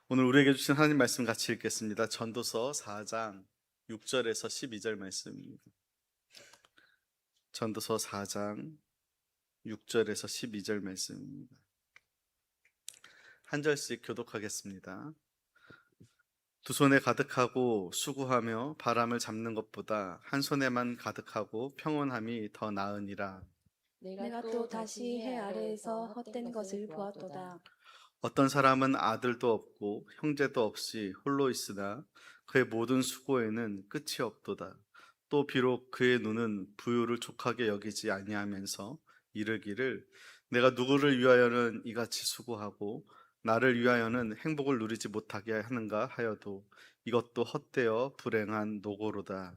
오늘 우리에게 주신 하나님 말씀 같이 읽겠습니다. 전도서 4장 6절에서 12절 말씀입니다. 전도서 4장 6절에서 12절 말씀입니다. 한 절씩 교독하겠습니다. 두 손에 가득하고 수고하며 바람을 잡는 것보다 한 손에만 가득하고 평온함이 더 나으니라. 내가 또 다시 해 아래에서 헛된 것을 보았도다. 어떤 사람은 아들도 없고 형제도 없이 홀로 있으나 그의 모든 수고에는 끝이 없도다. 또 비록 그의 눈은 부유를 족하게 여기지 아니하면서 이르기를 내가 누구를 위하여는 이같이 수고하고 나를 위하여는 행복을 누리지 못하게 하는가 하여도 이것도 헛되어 불행한 노고로다.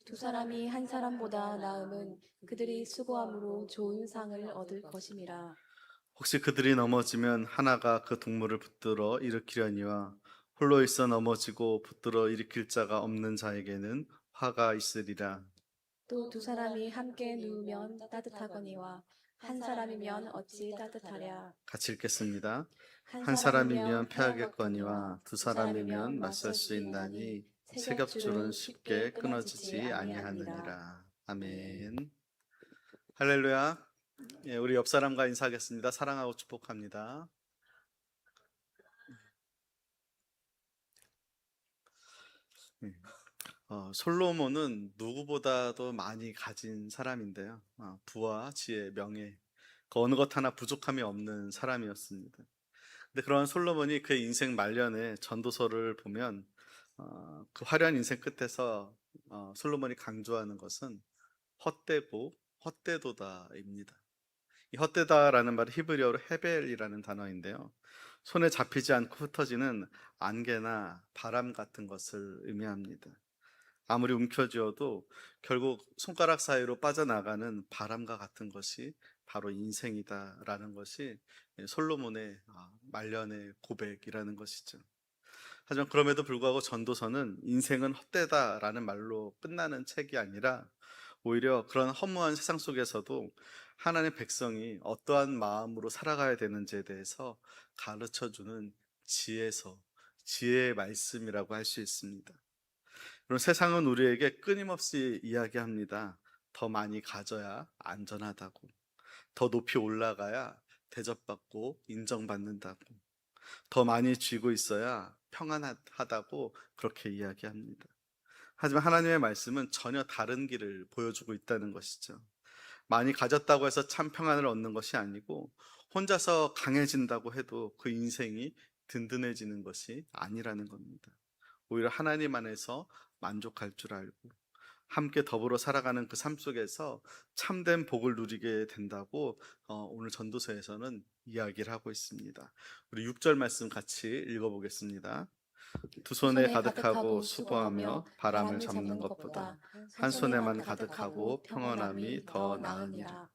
두 사람이 한 사람보다 나음은 그들이 수고함으로 좋은 상을 얻을 것임이라. 혹시 그들이 넘어지면 하나가 그 동물을 붙들어 일으키려니와 홀로 있어 넘어지고 붙들어 일으킬 자가 없는 자에게는 화가 있으리라. 또 두 사람이 함께 누우면 따뜻하거니와 한 사람이면 어찌 따뜻하랴. 같이 읽겠습니다. 한 한 사람이면 사람이면 패하겠거니와 패하겠거니와 두 두 사람이면 사람이면 맞설 맞설 수 수 있나니 있나니 세 세 겹줄은 겹줄은 쉽게 쉽게 끊어지지 끊어지지 아니하느니라. 아니하느니라. 아멘. 아멘. 할렐루야. 예, 우리 옆 사람과 인사하겠습니다. 사랑하고 축복합니다. 예. 솔로몬은 누구보다도 많이 가진 사람인데요. 부와 지혜, 명예, 그 어느 것 하나 부족함이 없는 사람이었습니다. 근데 그런 솔로몬이 그의 인생 말년에 전도서를 보면 그 화려한 인생 끝에서 솔로몬이 강조하는 것은 헛되고 헛되도다입니다. 이 헛되다라는 말은 히브리어로 헤벨이라는 단어인데요. 손에 잡히지 않고 흩어지는 안개나 바람 같은 것을 의미합니다. 아무리 움켜쥐어도 결국 손가락 사이로 빠져나가는 바람과 같은 것이 바로 인생이다라는 것이 솔로몬의 말년의 고백이라는 것이죠. 하지만 그럼에도 불구하고 전도서는 인생은 헛되다라는 말로 끝나는 책이 아니라 오히려 그런 허무한 세상 속에서도 하나님의 백성이 어떠한 마음으로 살아가야 되는지에 대해서 가르쳐주는 지혜의 말씀이라고 할 수 있습니다. 그럼 세상은 우리에게 끊임없이 이야기합니다. 더 많이 가져야 안전하다고. 더 높이 올라가야 대접받고 인정받는다고. 더 많이 쥐고 있어야 평안하다고 그렇게 이야기합니다. 하지만 하나님의 말씀은 전혀 다른 길을 보여주고 있다는 것이죠. 많이 가졌다고 해서 참 평안을 얻는 것이 아니고 혼자서 강해진다고 해도 그 인생이 든든해지는 것이 아니라는 겁니다. 오히려 하나님 안에서 만족할 줄 알고 함께 더불어 살아가는 그 삶 속에서 참된 복을 누리게 된다고 오늘 전도서에서는 이야기를 하고 있습니다. 우리 6절 말씀 같이 읽어보겠습니다. 두 두 손에 손에 가득하고 가득하고 수고하며 수고하며 바람을 바람을 잡는 잡는 것보다 것보다 한 한 손에만 손에만 가득하고 가득하고 평안함이 평온함이 더 더 나으니라. 나으니라.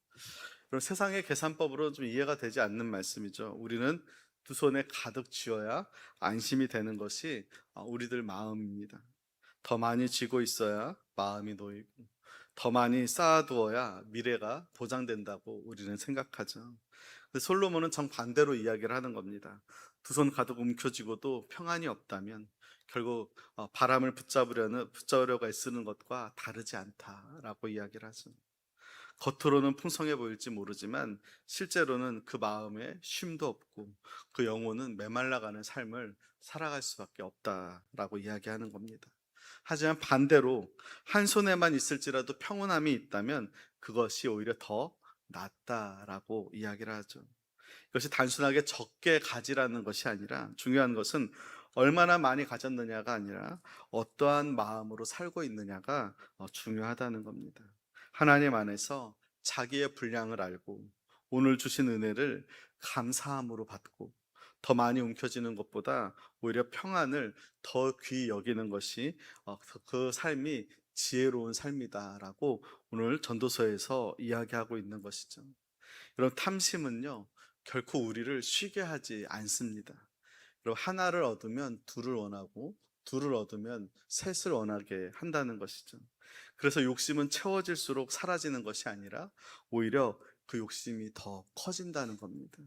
그럼 세상의 계산법으로 좀 이해가 되지 않는 말씀이죠. 우리는 두 손에 가득 쥐어야 안심이 되는 것이 우리들 마음입니다. 더 많이 쥐고 있어야 마음이 놓이고 더 많이 쌓아두어야 미래가 보장된다고 우리는 생각하죠. 근데 솔로몬은 정반대로 이야기를 하는 겁니다. 두 손 가득 움켜쥐고도 평안이 없다면 결국 바람을 붙잡으려고 애쓰는 것과 다르지 않다라고 이야기를 하죠. 겉으로는 풍성해 보일지 모르지만 실제로는 그 마음에 쉼도 없고 그 영혼은 메말라가는 삶을 살아갈 수밖에 없다라고 이야기하는 겁니다. 하지만 반대로 한 손에만 있을지라도 평온함이 있다면 그것이 오히려 더 낫다라고 이야기를 하죠. 이것이 단순하게 적게 가지라는 것이 아니라 중요한 것은 얼마나 많이 가졌느냐가 아니라 어떠한 마음으로 살고 있느냐가 중요하다는 겁니다. 하나님 안에서 자기의 분량을 알고 오늘 주신 은혜를 감사함으로 받고 더 많이 움켜쥐는 것보다 오히려 평안을 더 귀히 여기는 것이 그 삶이 지혜로운 삶이다라고 오늘 전도서에서 이야기하고 있는 것이죠. 여러분, 탐심은요 결코 우리를 쉬게 하지 않습니다. 여러분, 하나를 얻으면 둘을 원하고 둘을 얻으면 셋을 원하게 한다는 것이죠. 그래서 욕심은 채워질수록 사라지는 것이 아니라 오히려 그 욕심이 더 커진다는 겁니다.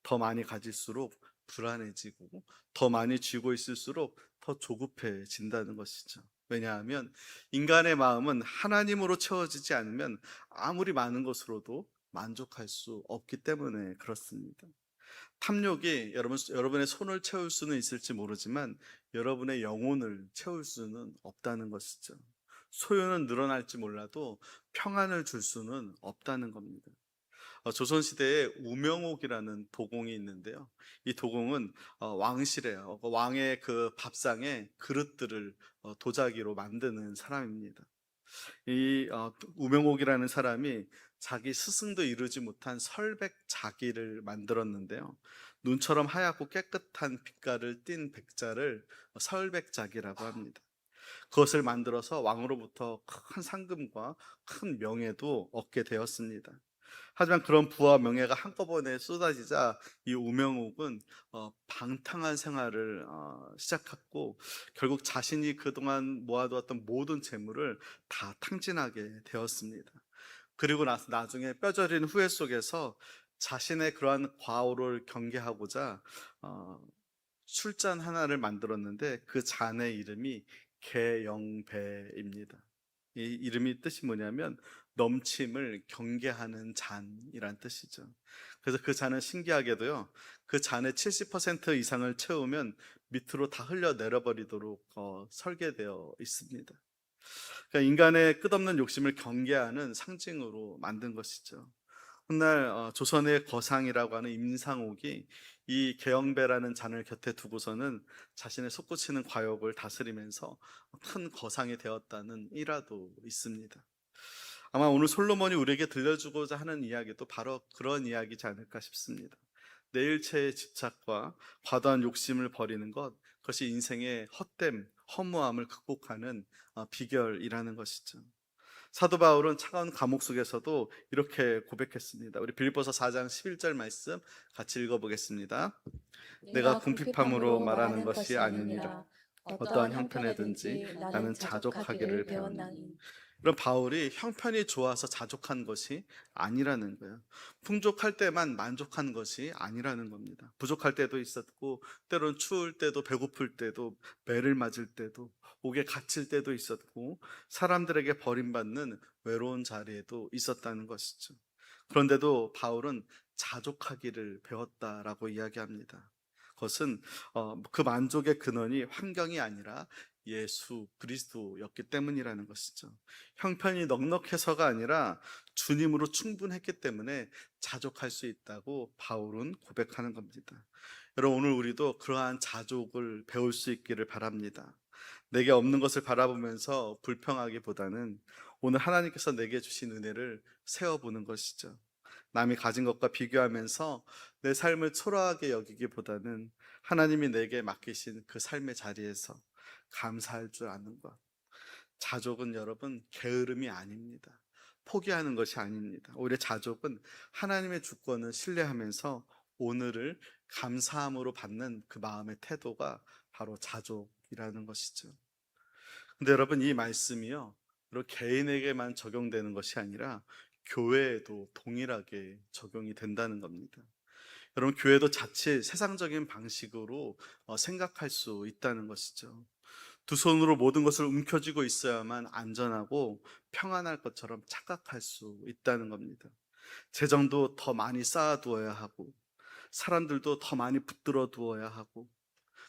더 많이 가질수록 불안해지고 더 많이 쥐고 있을수록 더 조급해진다는 것이죠. 왜냐하면 인간의 마음은 하나님으로 채워지지 않으면 아무리 많은 것으로도 만족할 수 없기 때문에 그렇습니다. 탐욕이 여러분의 손을 채울 수는 있을지 모르지만 여러분의 영혼을 채울 수는 없다는 것이죠. 소유는 늘어날지 몰라도 평안을 줄 수는 없다는 겁니다. 조선시대에 우명옥이라는 도공이 있는데요. 이 도공은 왕실이에요. 왕의 그 밥상에 그릇들을 도자기로 만드는 사람입니다. 이 우명옥이라는 사람이 자기 스승도 이루지 못한 설백자기를 만들었는데요. 눈처럼 하얗고 깨끗한 빛깔을 띤 백자를 설백자기라고 합니다. 그것을 만들어서 왕으로부터 큰 상금과 큰 명예도 얻게 되었습니다. 하지만 그런 부와 명예가 한꺼번에 쏟아지자 이 우명옥은 방탕한 생활을 시작했고 결국 자신이 그동안 모아두었던 모든 재물을 다 탕진하게 되었습니다. 그리고 나서 나중에 뼈저린 후회 속에서 자신의 그러한 과오를 경계하고자 어, 술잔 하나를 만들었는데 그 잔의 이름이 개영배입니다. 이 이름이 뜻이 뭐냐면 넘침을 경계하는 잔이란 뜻이죠. 그래서 그 잔은 신기하게도요, 그 잔의 70% 이상을 채우면 밑으로 다 흘려 내려버리도록 설계되어 있습니다. 그러니까 인간의 끝없는 욕심을 경계하는 상징으로 만든 것이죠. 훗날 조선의 거상이라고 하는 임상옥이 이 계영배라는 잔을 곁에 두고서는 자신의 솟구치는 과욕을 다스리면서 큰 거상이 되었다는 일화도 있습니다. 아마 오늘 솔로몬이 우리에게 들려주고자 하는 이야기도 바로 그런 이야기지 않을까 싶습니다. 내 일체의 집착과 과도한 욕심을 버리는 것, 그것이 인생의 헛됨, 허무함을 극복하는 비결이라는 것이죠. 사도 바울은 차가운 감옥 속에서도 이렇게 고백했습니다. 우리 빌립보서 4장 11절 말씀 같이 읽어보겠습니다. 내가 내가 궁핍함으로 궁핍함으로 말하는 말하는 것이 것이 아니니라. 아니니라. 어떠한 어떠한 형편에든지 형편에든지 나는 나는 자족하기를 자족하기를 배웠나니. 배웠나니. 이런 바울이 형편이 좋아서 자족한 것이 아니라는 거예요. 풍족할 때만 만족한 것이 아니라는 겁니다. 부족할 때도 있었고, 때론 추울 때도, 배고플 때도, 매를 맞을 때도, 옥에 갇힐 때도 있었고, 사람들에게 버림받는 외로운 자리에도 있었다는 것이죠. 그런데도 바울은 자족하기를 배웠다라고 이야기합니다. 그것은 그 만족의 근원이 환경이 아니라 예수 그리스도였기 때문이라는 것이죠. 형편이 넉넉해서가 아니라 주님으로 충분했기 때문에 자족할 수 있다고 바울은 고백하는 겁니다. 여러분, 오늘 우리도 그러한 자족을 배울 수 있기를 바랍니다. 내게 없는 것을 바라보면서 불평하기보다는 오늘 하나님께서 내게 주신 은혜를 세어보는 것이죠. 남이 가진 것과 비교하면서 내 삶을 초라하게 여기기보다는 하나님이 내게 맡기신 그 삶의 자리에서 감사할 줄 아는 것. 자족은 여러분 게으름이 아닙니다. 포기하는 것이 아닙니다. 오히려 자족은 하나님의 주권을 신뢰하면서 오늘을 감사함으로 받는 그 마음의 태도가 바로 자족이라는 것이죠. 근데 여러분, 이 말씀이요, 여러 개인에게만 적용되는 것이 아니라 교회에도 동일하게 적용이 된다는 겁니다. 여러분, 교회도 자칫 세상적인 방식으로 생각할 수 있다는 것이죠. 두 손으로 모든 것을 움켜쥐고 있어야만 안전하고 평안할 것처럼 착각할 수 있다는 겁니다. 재정도 더 많이 쌓아두어야 하고, 사람들도 더 많이 붙들어 두어야 하고,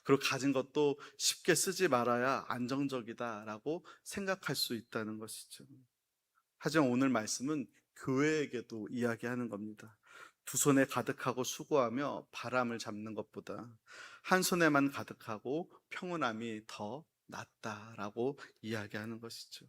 그리고 가진 것도 쉽게 쓰지 말아야 안정적이다라고 생각할 수 있다는 것이죠. 하지만 오늘 말씀은 교회에게도 이야기하는 겁니다. 두 손에 가득하고 수고하며 바람을 잡는 것보다 한 손에만 가득하고 평온함이 더 낫다라고 이야기하는 것이죠.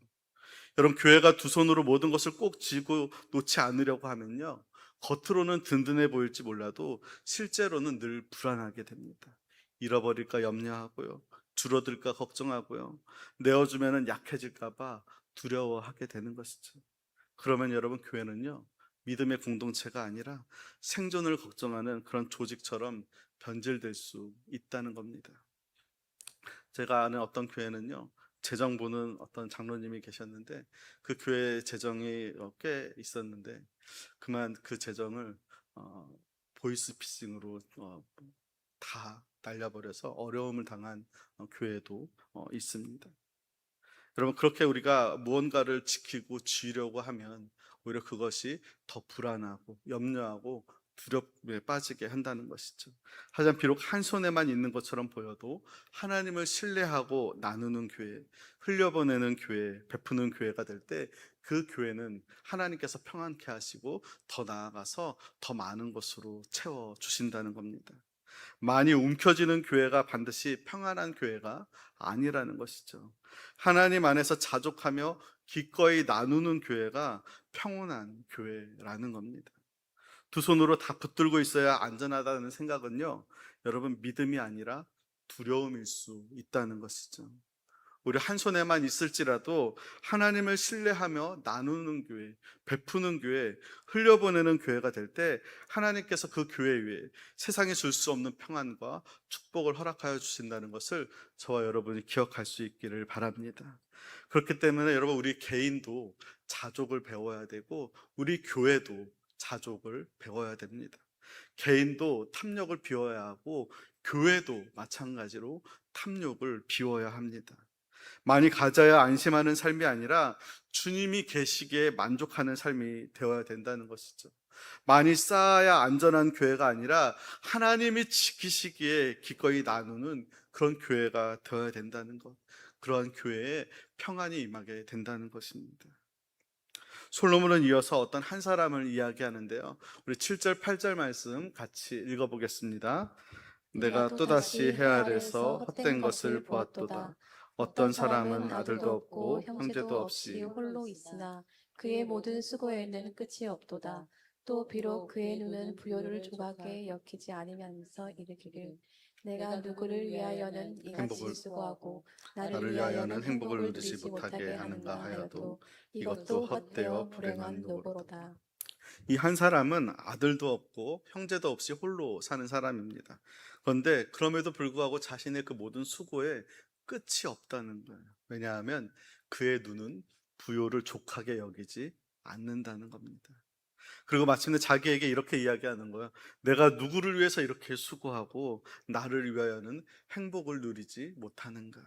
여러분, 교회가 두 손으로 모든 것을 꼭 쥐고 놓지 않으려고 하면요, 겉으로는 든든해 보일지 몰라도 실제로는 늘 불안하게 됩니다. 잃어버릴까 염려하고요, 줄어들까 걱정하고요, 내어주면은 약해질까 봐 두려워하게 되는 것이죠. 그러면 여러분, 교회는요, 믿음의 공동체가 아니라 생존을 걱정하는 그런 조직처럼 변질될 수 있다는 겁니다. 제가 아는 어떤 교회는요, 재정 보는 어떤 장로님이 계셨는데 그 교회 재정이 꽤 있었는데 그만 그 재정을 보이스피싱으로 다 날려버려서 어려움을 당한 교회도 있습니다. 여러분, 그렇게 우리가 무언가를 지키고 지으려고 하면 오히려 그것이 더 불안하고 염려하고 두렵게 빠지게 한다는 것이죠. 하지만 비록 한 손에만 있는 것처럼 보여도 하나님을 신뢰하고 나누는 교회, 흘려보내는 교회, 베푸는 교회가 될 때 그 교회는 하나님께서 평안케 하시고 더 나아가서 더 많은 것으로 채워주신다는 겁니다. 많이 움켜쥐는 교회가 반드시 평안한 교회가 아니라는 것이죠. 하나님 안에서 자족하며 기꺼이 나누는 교회가 평온한 교회라는 겁니다. 두 손으로 다 붙들고 있어야 안전하다는 생각은요, 여러분, 믿음이 아니라 두려움일 수 있다는 것이죠. 우리 한 손에만 있을지라도 하나님을 신뢰하며 나누는 교회, 베푸는 교회, 흘려보내는 교회가 될 때 하나님께서 그 교회 위에 세상에 줄 수 없는 평안과 축복을 허락하여 주신다는 것을 저와 여러분이 기억할 수 있기를 바랍니다. 그렇기 때문에 여러분, 우리 개인도 자족을 배워야 되고 우리 교회도 자족을 배워야 됩니다. 개인도 탐욕을 비워야 하고 교회도 마찬가지로 탐욕을 비워야 합니다. 많이 가져야 안심하는 삶이 아니라 주님이 계시기에 만족하는 삶이 되어야 된다는 것이죠. 많이 쌓아야 안전한 교회가 아니라 하나님이 지키시기에 기꺼이 나누는 그런 교회가 되어야 된다는 것, 그러한 교회에 평안이 임하게 된다는 것입니다. 솔로몬은 이어서 어떤 한 사람을 이야기하는데요, 우리 7절 8절 말씀 같이 읽어보겠습니다. 내가 또다시 헤아려서 헛된 것을 보았도다. 어떤 사람은 아들도 없고 형제도 없이 홀로 있으나 그의 모든 수고에는 끝이 없도다. 또 비록 그의 눈은 부요를 조각에 여기지 않으면서 이르기를 내가 누구를 위하여는 이같이 행복을- 수고하고 나를 위하여는 행복을 누리지 못하게 하는가 하여도 이것도 헛되어 불행한 노고로다. 이 한 사람은 아들도 없고 형제도 없이 홀로 사는 사람입니다. 그런데 그럼에도 불구하고 자신의 그 모든 수고에 끝이 없다는 거예요. 왜냐하면 그의 눈은 부요를 족하게 여기지 않는다는 겁니다. 그리고 마침내 자기에게 이렇게 이야기하는 거예요. 내가 누구를 위해서 이렇게 수고하고 나를 위하여는 행복을 누리지 못하는가.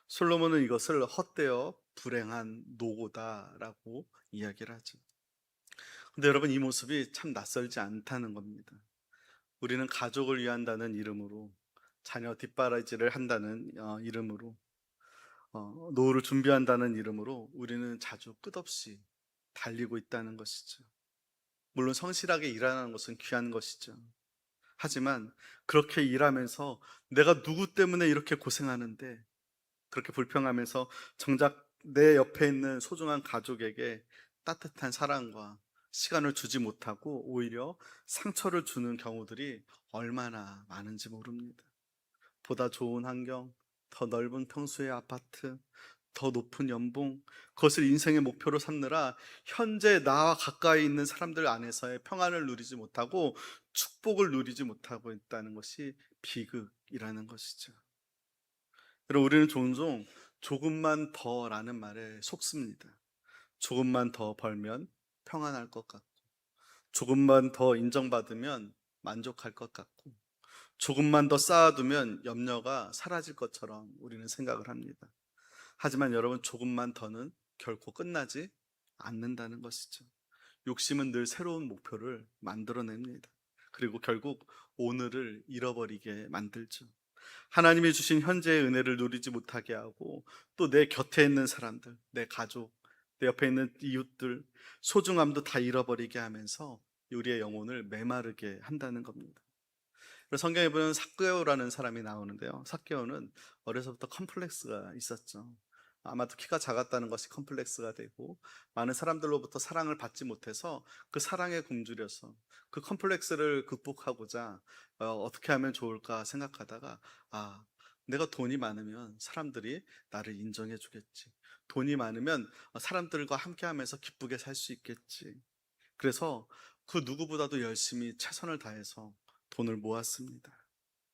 솔로몬은 이것을 헛되어 불행한 노고다라고 이야기를 하죠. 근데 여러분, 이 모습이 참 낯설지 않다는 겁니다. 우리는 가족을 위한다는 이름으로, 자녀 뒷바라지를 한다는 이름으로, 노후를 준비한다는 이름으로 우리는 자주 끝없이 달리고 있다는 것이죠. 물론 성실하게 일하는 것은 귀한 것이죠. 하지만 그렇게 일하면서 내가 누구 때문에 이렇게 고생하는데, 그렇게 불평하면서 정작 내 옆에 있는 소중한 가족에게 따뜻한 사랑과 시간을 주지 못하고 오히려 상처를 주는 경우들이 얼마나 많은지 모릅니다. 보다 좋은 환경, 더 넓은 평수의 아파트, 더 높은 연봉, 그것을 인생의 목표로 삼느라 현재 나와 가까이 있는 사람들 안에서의 평안을 누리지 못하고 축복을 누리지 못하고 있다는 것이 비극이라는 것이죠. 여러분, 우리는 종종 조금만 더라는 말에 속습니다. 조금만 더 벌면 평안할 것 같고, 조금만 더 인정받으면 만족할 것 같고, 조금만 더 쌓아두면 염려가 사라질 것처럼 우리는 생각을 합니다. 하지만 여러분, 조금만 더는 결코 끝나지 않는다는 것이죠. 욕심은 늘 새로운 목표를 만들어냅니다. 그리고 결국 오늘을 잃어버리게 만들죠. 하나님이 주신 현재의 은혜를 누리지 못하게 하고, 또 내 곁에 있는 사람들, 내 가족, 내 옆에 있는 이웃들, 소중함도 다 잃어버리게 하면서 우리의 영혼을 메마르게 한다는 겁니다. 그래서 성경에 보면 삭개오라는 사람이 나오는데요, 삭개오는 어려서부터 컴플렉스가 있었죠. 아마도 키가 작았다는 것이 컴플렉스가 되고, 많은 사람들로부터 사랑을 받지 못해서 그 사랑에 굶주려서 그 컴플렉스를 극복하고자 어떻게 하면 좋을까 생각하다가, 아, 내가 돈이 많으면 사람들이 나를 인정해 주겠지, 돈이 많으면 사람들과 함께 하면서 기쁘게 살 수 있겠지. 그래서 그 누구보다도 열심히 최선을 다해서 돈을 모았습니다.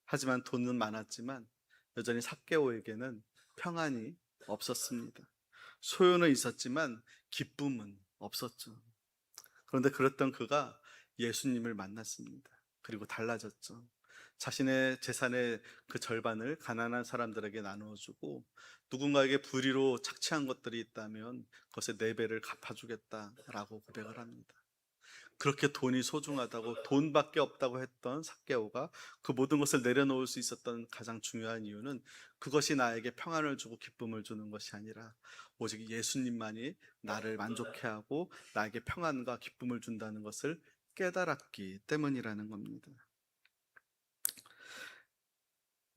하지만 돈은 많았지만 여전히 삭개오에게는 평안이 없었습니다. 소유는 있었지만 기쁨은 없었죠. 그런데 그랬던 그가 예수님을 만났습니다. 그리고 달라졌죠. 자신의 재산의 그 절반을 가난한 사람들에게 나누어 주고, 누군가에게 불의로 착취한 것들이 있다면 그것의 4배를 갚아주겠다라고 고백을 합니다. 그렇게 돈이 소중하다고, 돈밖에 없다고 했던 삭개오가 그 모든 것을 내려놓을 수 있었던 가장 중요한 이유는, 그것이 나에게 평안을 주고 기쁨을 주는 것이 아니라 오직 예수님만이 나를 만족해 하고 나에게 평안과 기쁨을 준다는 것을 깨달았기 때문이라는 겁니다.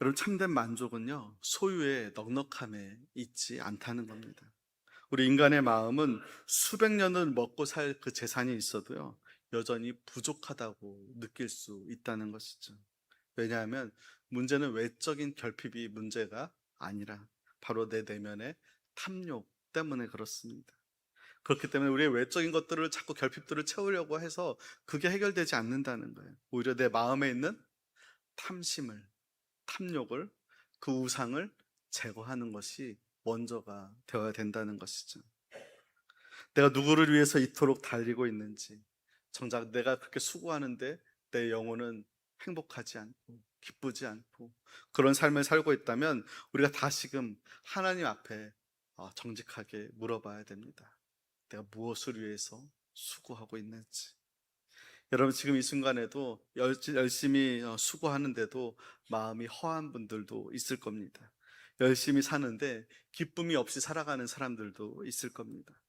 여러분, 참된 만족은요, 소유의 넉넉함에 있지 않다는 겁니다. 우리 인간의 마음은 수백 년을 먹고 살 그 재산이 있어도요, 여전히 부족하다고 느낄 수 있다는 것이죠. 왜냐하면 문제는 외적인 결핍이 문제가 아니라 바로 내 내면의 탐욕 때문에 그렇습니다. 그렇기 때문에 우리의 외적인 것들을 자꾸, 결핍들을 채우려고 해서 그게 해결되지 않는다는 거예요. 오히려 내 마음에 있는 탐심을, 탐욕을, 그 우상을 제거하는 것이 먼저가 되어야 된다는 것이죠. 내가 누구를 위해서 이토록 달리고 있는지, 정작 내가 그렇게 수고하는데 내 영혼은 행복하지 않고 기쁘지 않고 그런 삶을 살고 있다면, 우리가 다시금 하나님 앞에 정직하게 물어봐야 됩니다. 내가 무엇을 위해서 수고하고 있는지. 여러분, 지금 이 순간에도 열심히 수고하는데도 마음이 허한 분들도 있을 겁니다. 열심히 사는데 기쁨이 없이 살아가는 사람들도 있을 겁니다.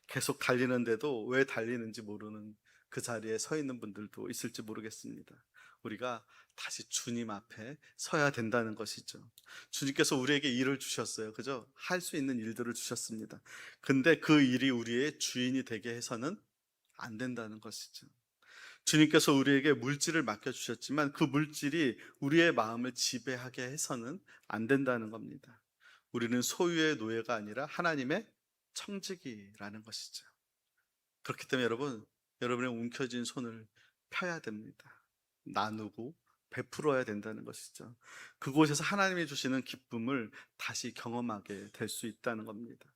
계속 달리는데도 왜 달리는지 모르는 그 자리에 서 있는 분들도 있을지 모르겠습니다. 우리가 다시 주님 앞에 서야 된다는 것이죠. 주님께서 우리에게 일을 주셨어요. 그죠? 할 수 있는 일들을 주셨습니다. 근데 그 일이 우리의 주인이 되게 해서는 안 된다는 것이죠. 주님께서 우리에게 물질을 맡겨주셨지만 그 물질이 우리의 마음을 지배하게 해서는 안 된다는 겁니다. 우리는 소유의 노예가 아니라 하나님의 청지기라는 것이죠. 그렇기 때문에 여러분의 움켜쥔 손을 펴야 됩니다. 나누고 베풀어야 된다는 것이죠. 그곳에서 하나님이 주시는 기쁨을 다시 경험하게 될 수 있다는 겁니다.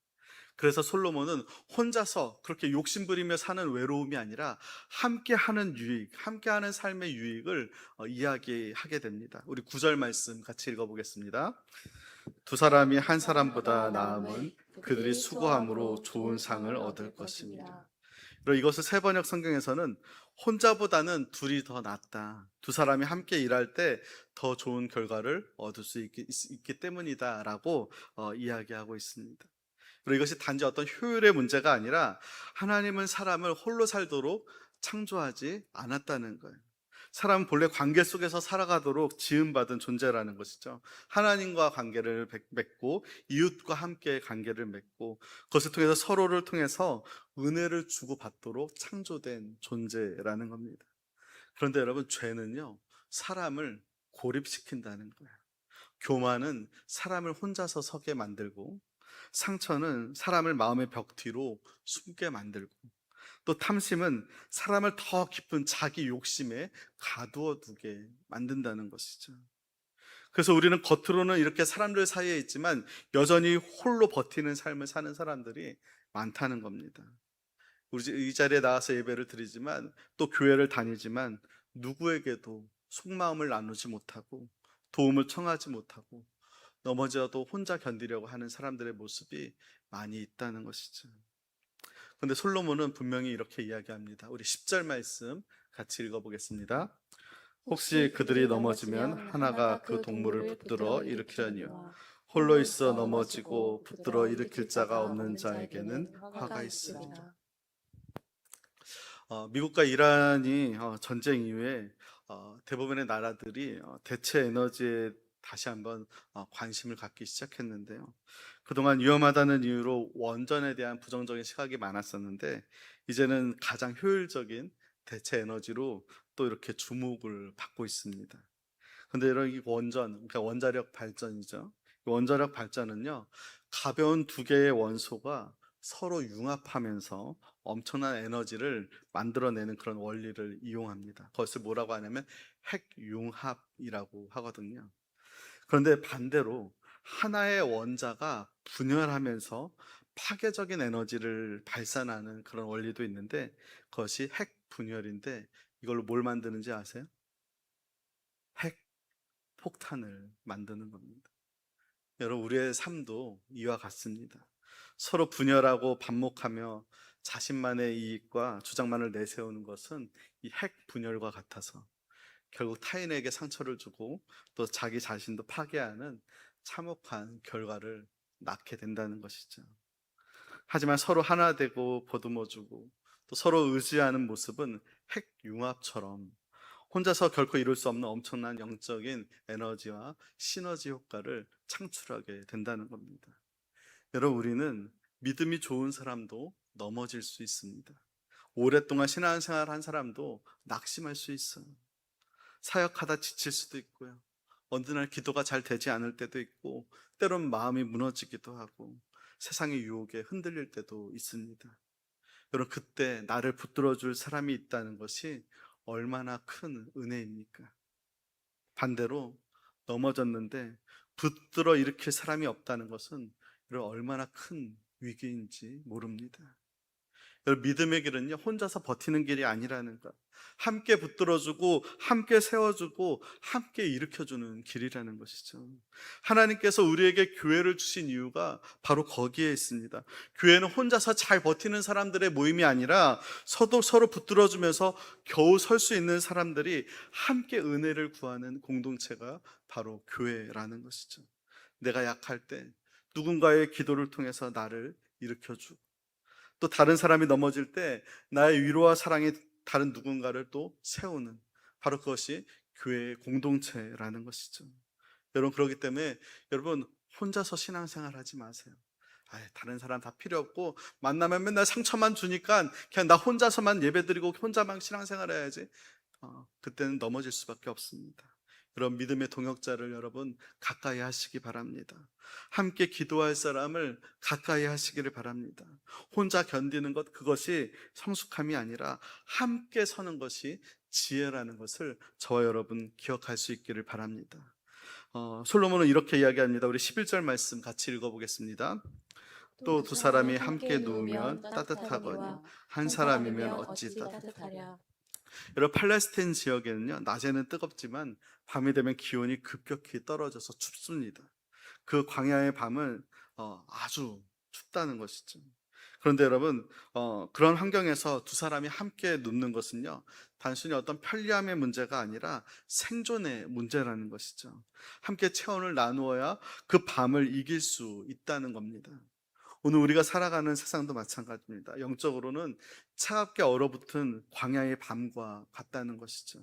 그래서 솔로몬은 혼자서 그렇게 욕심부리며 사는 외로움이 아니라 함께하는 유익, 함께하는 삶의 유익을 이야기하게 됩니다. 우리 9절 말씀 같이 읽어보겠습니다. 두 사람이 한 사람보다 나음은 그들이 수고함으로 좋은 상을 얻을 것입니다. 그리고 이것을 세번역 성경에서는 혼자보다는 둘이 더 낫다, 두 사람이 함께 일할 때 더 좋은 결과를 얻을 수 있기 때문이다 라고 이야기하고 있습니다. 그리고 이것이 단지 어떤 효율의 문제가 아니라, 하나님은 사람을 홀로 살도록 창조하지 않았다는 거예요. 사람은 본래 관계 속에서 살아가도록 지음받은 존재라는 것이죠. 하나님과 관계를 맺고 이웃과 함께 관계를 맺고 그것을 통해서 서로를 통해서 은혜를 주고받도록 창조된 존재라는 겁니다. 그런데 여러분, 죄는요, 사람을 고립시킨다는 거예요. 교만은 사람을 혼자서 서게 만들고, 상처는 사람을 마음의 벽 뒤로 숨게 만들고, 또 탐심은 사람을 더 깊은 자기 욕심에 가두어 두게 만든다는 것이죠. 그래서 우리는 겉으로는 이렇게 사람들 사이에 있지만 여전히 홀로 버티는 삶을 사는 사람들이 많다는 겁니다. 우리 이 자리에 나와서 예배를 드리지만, 또 교회를 다니지만 누구에게도 속마음을 나누지 못하고 도움을 청하지 못하고 넘어져도 혼자 견디려고 하는 사람들의 모습이 많이 있다는 것이죠. 그런데 솔로몬은 분명히 이렇게 이야기합니다. 우리 10절 말씀 같이 읽어보겠습니다. 혹시 그들이 넘어지면 하나가 그 동물을 붙들어 일으키려니와 홀로 있어 넘어지고 붙들어 일으킬 자가 없는 자에게는 화가 있습니다. 미국과 이란이 전쟁 이후에 대부분의 나라들이 대체 에너지에 다시 한번 관심을 갖기 시작했는데요. 그동안 위험하다는 이유로 원전에 대한 부정적인 시각이 많았었는데, 이제는 가장 효율적인 대체 에너지로 또 이렇게 주목을 받고 있습니다. 근데 이런 이 원전, 그러니까 원자력 발전이죠. 이 원자력 발전은요, 가벼운 두 개의 원소가 서로 융합하면서 엄청난 에너지를 만들어내는 그런 원리를 이용합니다. 그것을 뭐라고 하냐면 핵융합이라고 하거든요. 그런데 반대로 하나의 원자가 분열하면서 파괴적인 에너지를 발산하는 그런 원리도 있는데, 그것이 핵분열인데, 이걸로 뭘 만드는지 아세요? 폭탄을 만드는 겁니다. 여러분, 우리의 삶도 이와 같습니다. 서로 분열하고 반목하며 자신만의 이익과 주장만을 내세우는 것은 이 핵 분열과 같아서 결국 타인에게 상처를 주고 또 자기 자신도 파괴하는 참혹한 결과를 낳게 된다는 것이죠. 하지만 서로 하나 되고 보듬어주고 또 서로 의지하는 모습은 핵융합처럼 혼자서 결코 이룰 수 없는 엄청난 영적인 에너지와 시너지 효과를 창출하게 된다는 겁니다. 여러분, 우리는 믿음이 좋은 사람도 넘어질 수 있습니다. 오랫동안 신앙생활 한 사람도 낙심할 수 있어요. 사역하다 지칠 수도 있고요. 어느 날 기도가 잘 되지 않을 때도 있고, 때론 마음이 무너지기도 하고 세상의 유혹에 흔들릴 때도 있습니다. 여러분, 그때 나를 붙들어 줄 사람이 있다는 것이 얼마나 큰 은혜입니까? 반대로 넘어졌는데 붙들어 일으킬 사람이 없다는 것은 여러분 얼마나 큰 위기인지 모릅니다. 여러분, 믿음의 길은요, 혼자서 버티는 길이 아니라는 것, 함께 붙들어주고 함께 세워주고 함께 일으켜주는 길이라는 것이죠. 하나님께서 우리에게 교회를 주신 이유가 바로 거기에 있습니다. 교회는 혼자서 잘 버티는 사람들의 모임이 아니라 서로 붙들어주면서 겨우 설 수 있는 사람들이 함께 은혜를 구하는 공동체가 바로 교회라는 것이죠. 내가 약할 때 누군가의 기도를 통해서 나를 일으켜주고, 또 다른 사람이 넘어질 때 나의 위로와 사랑이 다른 누군가를 또 세우는, 바로 그것이 교회의 공동체라는 것이죠. 여러분, 그렇기 때문에 여러분 혼자서 신앙생활 하지 마세요. 다른 사람 다 필요 없고 만나면 맨날 상처만 주니까 그냥 나 혼자서만 예배드리고 혼자만 신앙생활 해야지. 그때는 넘어질 수밖에 없습니다. 그런 믿음의 동역자를 여러분 가까이 하시기 바랍니다. 함께 기도할 사람을 가까이 하시기를 바랍니다. 혼자 견디는 것, 그것이 성숙함이 아니라 함께 서는 것이 지혜라는 것을 저와 여러분 기억할 수 있기를 바랍니다. 솔로몬은 이렇게 이야기합니다. 우리 11절 말씀 같이 읽어보겠습니다. 또 두 사람이 함께 누우면 따뜻하거니와 한 사람이면 어찌 따뜻하랴. 여러분, 팔레스타인 지역에는요, 낮에는 뜨겁지만 밤이 되면 기온이 급격히 떨어져서 춥습니다. 그 광야의 밤은 아주 춥다는 것이죠. 그런데 여러분, 그런 환경에서 두 사람이 함께 눕는 것은요, 단순히 어떤 편리함의 문제가 아니라 생존의 문제라는 것이죠. 함께 체온을 나누어야 그 밤을 이길 수 있다는 겁니다. 오늘 우리가 살아가는 세상도 마찬가지입니다. 영적으로는 차갑게 얼어붙은 광야의 밤과 같다는 것이죠.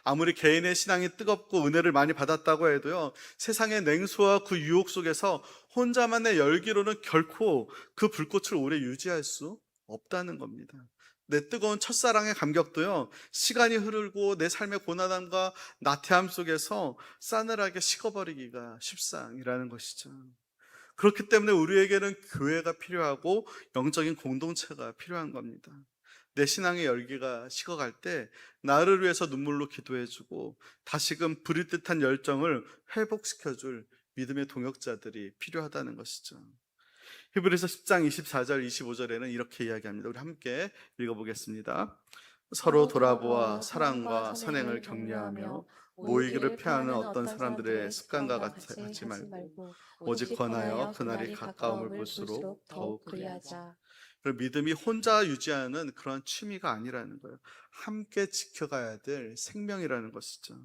아무리 개인의 신앙이 뜨겁고 은혜를 많이 받았다고 해도요, 세상의 냉수와 그 유혹 속에서 혼자만의 열기로는 결코 그 불꽃을 오래 유지할 수 없다는 겁니다. 내 뜨거운 첫사랑의 감격도요, 시간이 흐르고 내 삶의 고난함과 나태함 속에서 싸늘하게 식어버리기가 십상이라는 것이죠. 그렇기 때문에 우리에게는 교회가 필요하고 영적인 공동체가 필요한 겁니다. 내 신앙의 열기가 식어갈 때 나를 위해서 눈물로 기도해주고 다시금 불일 듯한 열정을 회복시켜줄 믿음의 동역자들이 필요하다는 것이죠. 히브리서 10장 24절 25절에는 이렇게 이야기합니다. 우리 함께 읽어보겠습니다. 서로 돌아보아 사랑과 선행을 격려하며 모이기를 피하는 어떤 사람들의 습관과 같이 하지 말고 오직 권하여 그날이 가까움을 볼수록 더욱 그리하자. 믿음이 혼자 유지하는 그런 취미가 아니라는 거예요. 함께 지켜가야 될 생명이라는 것이죠.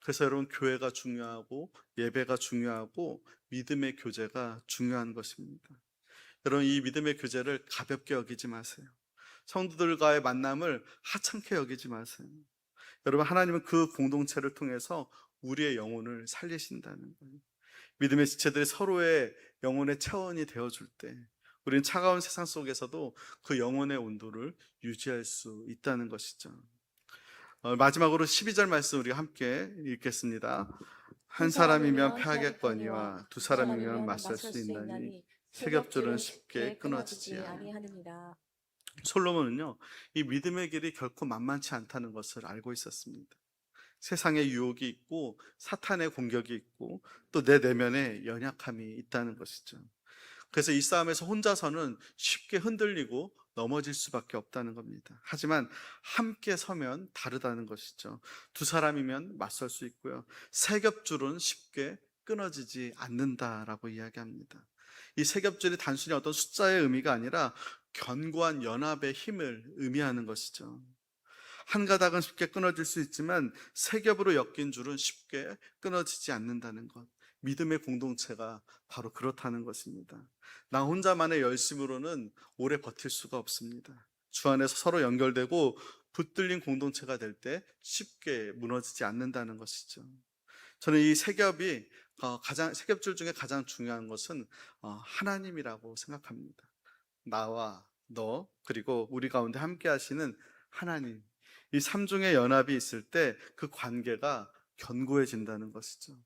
그래서 여러분, 교회가 중요하고 예배가 중요하고 믿음의 교제가 중요한 것입니다. 여러분, 이 믿음의 교제를 가볍게 여기지 마세요. 성도들과의 만남을 하찮게 여기지 마세요. 여러분, 하나님은 그 공동체를 통해서 우리의 영혼을 살리신다는 거예요. 믿음의 지체들이 서로의 영혼의 체원이 되어줄 때 우리는 차가운 세상 속에서도 그 영혼의 온도를 유지할 수 있다는 것이죠. 마지막으로 12절 말씀 우리가 함께 읽겠습니다. 한 사람이면 패하겠거니와 두 사람이면 맞설 수 있나니 세 겹줄은 쉽게 끊어지지 아니하느니라. 솔로몬은요, 이 믿음의 길이 결코 만만치 않다는 것을 알고 있었습니다. 세상의 유혹이 있고 사탄의 공격이 있고 또 내 내면에 연약함이 있다는 것이죠. 그래서 이 싸움에서 혼자서는 쉽게 흔들리고 넘어질 수밖에 없다는 겁니다. 하지만 함께 서면 다르다는 것이죠. 두 사람이면 맞설 수 있고요. 세 겹줄은 쉽게 끊어지지 않는다라고 이야기합니다. 이 세 겹줄이 단순히 어떤 숫자의 의미가 아니라 견고한 연합의 힘을 의미하는 것이죠. 한 가닥은 쉽게 끊어질 수 있지만 세 겹으로 엮인 줄은 쉽게 끊어지지 않는다는 것. 믿음의 공동체가 바로 그렇다는 것입니다. 나 혼자만의 열심으로는 오래 버틸 수가 없습니다. 주 안에서 서로 연결되고 붙들린 공동체가 될 때 쉽게 무너지지 않는다는 것이죠. 저는 이 세 겹이 세 겹줄 중에 가장 중요한 것은 하나님이라고 생각합니다. 나와 너 그리고 우리 가운데 함께 하시는 하나님, 이 삼중의 연합이 있을 때 그 관계가 견고해진다는 것이죠.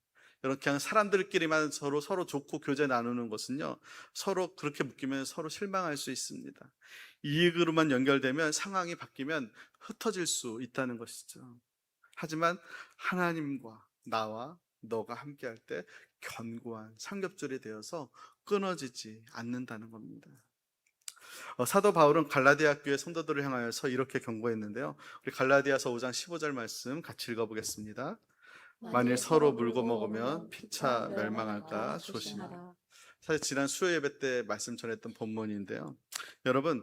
이렇게 그냥 사람들끼리만 서로 좋고 교제 나누는 것은요, 서로 그렇게 묶이면 서로 실망할 수 있습니다. 이익으로만 연결되면 상황이 바뀌면 흩어질 수 있다는 것이죠. 하지만 하나님과 나와 너가 함께 할 때 견고한 삼겹줄이 되어서 끊어지지 않는다는 겁니다. 사도 바울은 갈라디아 교회 성도들을 향하여서 이렇게 경고했는데요. 우리 갈라디아서 5장 15절 말씀 같이 읽어보겠습니다. 만일 서로 물고 먹으면 피차 멸망할까 조심하라. 사실 지난 수요 예배 때 말씀 전했던 본문인데요. 여러분,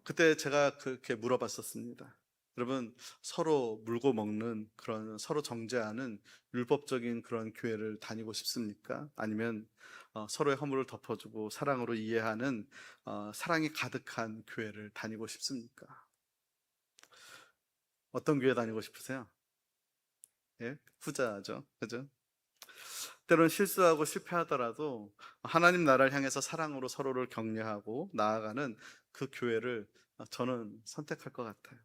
그때 제가 그렇게 물어봤었습니다. 여러분, 서로 물고 먹는 그런 서로 정죄하는 율법적인 그런 교회를 다니고 싶습니까? 아니면 서로의 허물을 덮어주고 사랑으로 이해하는 사랑이 가득한 교회를 다니고 싶습니까? 어떤 교회 다니고 싶으세요? 예? 후자죠. 그죠? 때론 실수하고 실패하더라도 하나님 나라를 향해서 사랑으로 서로를 격려하고 나아가는 그 교회를 저는 선택할 것 같아요.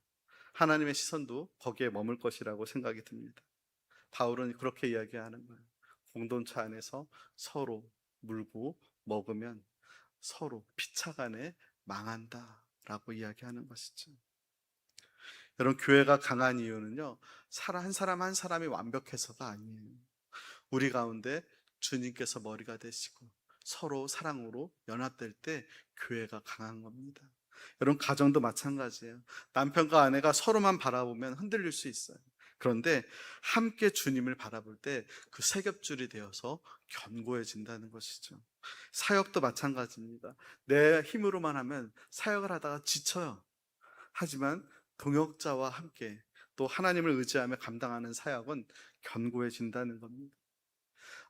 하나님의 시선도 거기에 머물 것이라고 생각이 듭니다. 바울은 그렇게 이야기하는 거예요. 공동체 안에서 서로 물고 먹으면 서로 피차간에 망한다라고 이야기하는 것이죠. 여러분, 교회가 강한 이유는요, 한 사람 한 사람이 완벽해서가 아니에요. 우리 가운데 주님께서 머리가 되시고 서로 사랑으로 연합될 때 교회가 강한 겁니다. 여러분, 가정도 마찬가지예요. 남편과 아내가 서로만 바라보면 흔들릴 수 있어요. 그런데 함께 주님을 바라볼 때 그 세 겹줄이 되어서 견고해진다는 것이죠. 사역도 마찬가지입니다. 내 힘으로만 하면 사역을 하다가 지쳐요. 하지만 동역자와 함께 또 하나님을 의지하며 감당하는 사역은 견고해진다는 겁니다.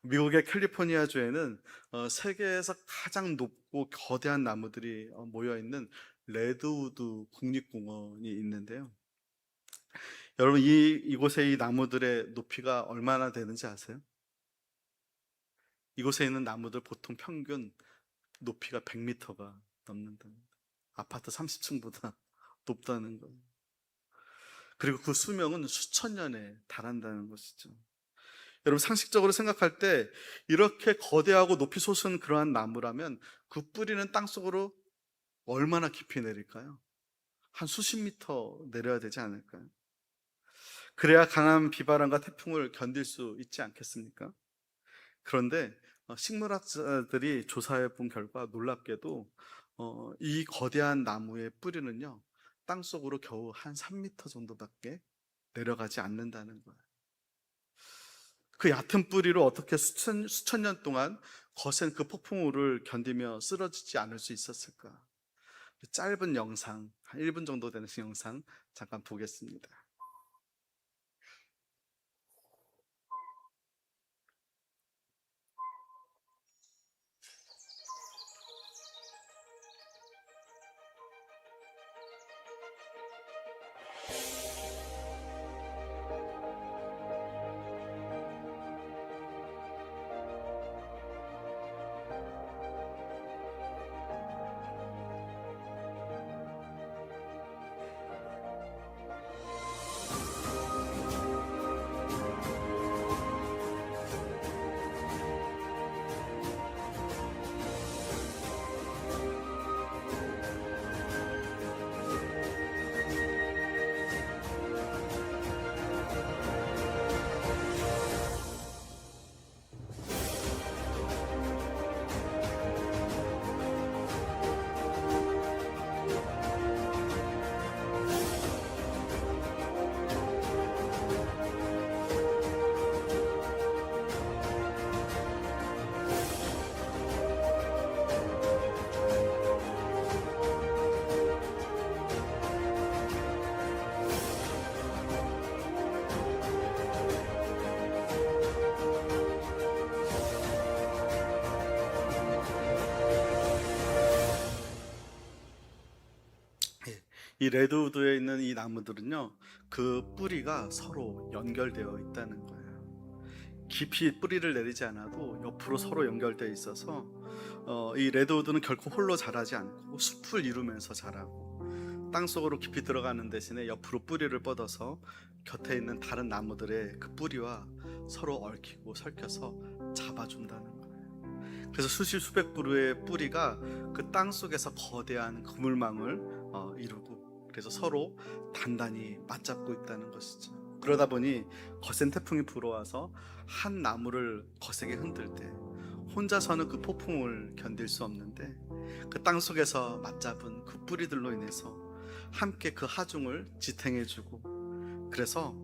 미국의 캘리포니아주에는 세계에서 가장 높고 거대한 나무들이 모여있는 레드우드 국립공원이 있는데요. 여러분, 이곳의 이 나무들의 높이가 얼마나 되는지 아세요? 이곳에 있는 나무들 보통 평균 높이가 100m가 넘는답니다. 아파트 30층보다 높다는 거예요. 그리고 그 수명은 수천 년에 달한다는 것이죠. 여러분, 상식적으로 생각할 때 이렇게 거대하고 높이 솟은 그러한 나무라면 그 뿌리는 땅속으로 얼마나 깊이 내릴까요? 한 수십 미터 내려야 되지 않을까요? 그래야 강한 비바람과 태풍을 견딜 수 있지 않겠습니까? 그런데 식물학자들이 조사해 본 결과 놀랍게도 이 거대한 나무의 뿌리는요, 땅속으로 겨우 한 3미터 정도밖에 내려가지 않는다는 거예요. 그 얕은 뿌리로 어떻게 수천 년 동안 거센 그 폭풍우를 견디며 쓰러지지 않을 수 있었을까? 짧은 영상, 한 1분 정도 되는 영상 잠깐 보겠습니다. 이 레드우드에 있는 이 나무들은요, 그 뿌리가 서로 연결되어 있다는 거예요. 깊이 뿌리를 내리지 않아도 옆으로 서로 연결되어 있어서 이 레드우드는 결코 홀로 자라지 않고 숲을 이루면서 자라고, 땅속으로 깊이 들어가는 대신에 옆으로 뿌리를 뻗어서 곁에 있는 다른 나무들의 그 뿌리와 서로 얽히고 설켜서 잡아준다는 거예요. 그래서 수십 수백 그루의 뿌리가 그 땅속에서 거대한 그물망을 이루고, 그래서 서로 단단히 맞잡고 있다는 것이죠. 그러다 보니 거센 태풍이 불어와서 한 나무를 거세게 흔들 때 혼자서는 그 폭풍을 견딜 수 없는데, 그 땅속에서 맞잡은 그 뿌리들로 인해서 함께 그 하중을 지탱해주고, 그래서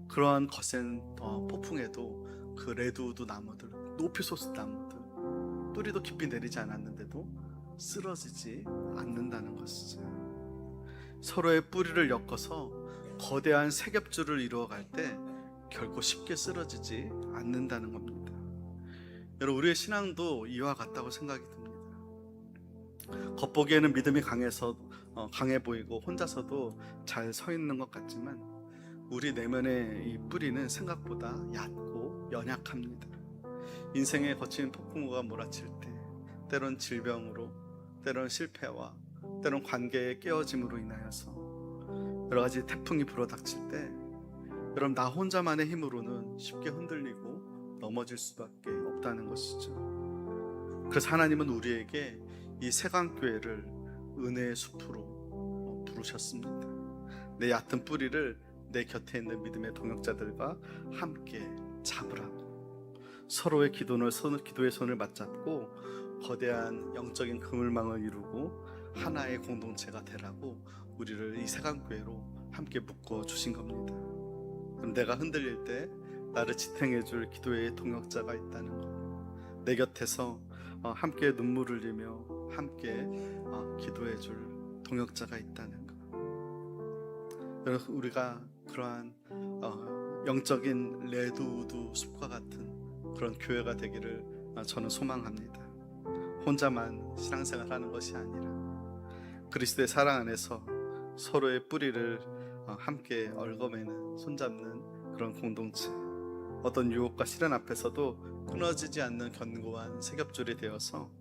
그러한 거센 폭풍에도 그 레드우드 나무들, 높이 솟은 나무들, 뿌리도 깊이 내리지 않았는데도 쓰러지지 않는다는 것이죠. 서로의 뿌리를 엮어서 거대한 세겹줄을 이루어갈 때 결코 쉽게 쓰러지지 않는다는 겁니다. 여러분, 우리의 신앙도 이와 같다고 생각이 듭니다. 겉보기에는 믿음이 강해 보이고 혼자서도 잘 서 있는 것 같지만, 우리 내면의 이 뿌리는 생각보다 얕고 연약합니다. 인생에 거친 폭풍우가 몰아칠 때, 때론 질병으로, 때론 실패와, 때론 관계의 깨어짐으로 인하여서 여러 가지 태풍이 불어닥칠 때, 여러분, 나 혼자만의 힘으로는 쉽게 흔들리고 넘어질 수밖에 없다는 것이죠. 그래서 하나님은 우리에게 이 세강교회를 은혜의 숲으로 부르셨습니다. 내 얕은 뿌리를 내 곁에 있는 믿음의 동역자들과 함께 잡으라고, 서로의 기도의 손을 맞잡고 거대한 영적인 그물망을 이루고 하나의 공동체가 되라고 우리를 이 세강교회로 함께 묶어 주신 겁니다. 그럼 내가 흔들릴 때 나를 지탱해 줄 기도의 동역자가 있다는 것, 내 곁에서 함께 눈물을 흘리며 함께 기도해 줄 동역자가 있다는 것, 여러분, 우리가 그러한 영적인 레드우드 숲과 같은 그런 교회가 되기를 저는 소망합니다. 혼자만 신앙생활하는 것이 아니라 그리스도의 사랑 안에서 서로의 뿌리를 함께 얽어매는, 손잡는 그런 공동체, 어떤 유혹과 시련 앞에서도 끊어지지 않는 견고한 세겹줄이 되어서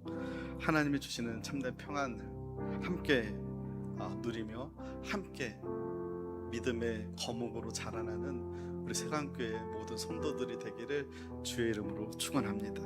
하나님이 주시는 참된 평안을 함께 누리며 함께 믿음의 거목으로 자라나는 우리 세강교회 모든 성도들이 되기를 주의 이름으로 축원합니다.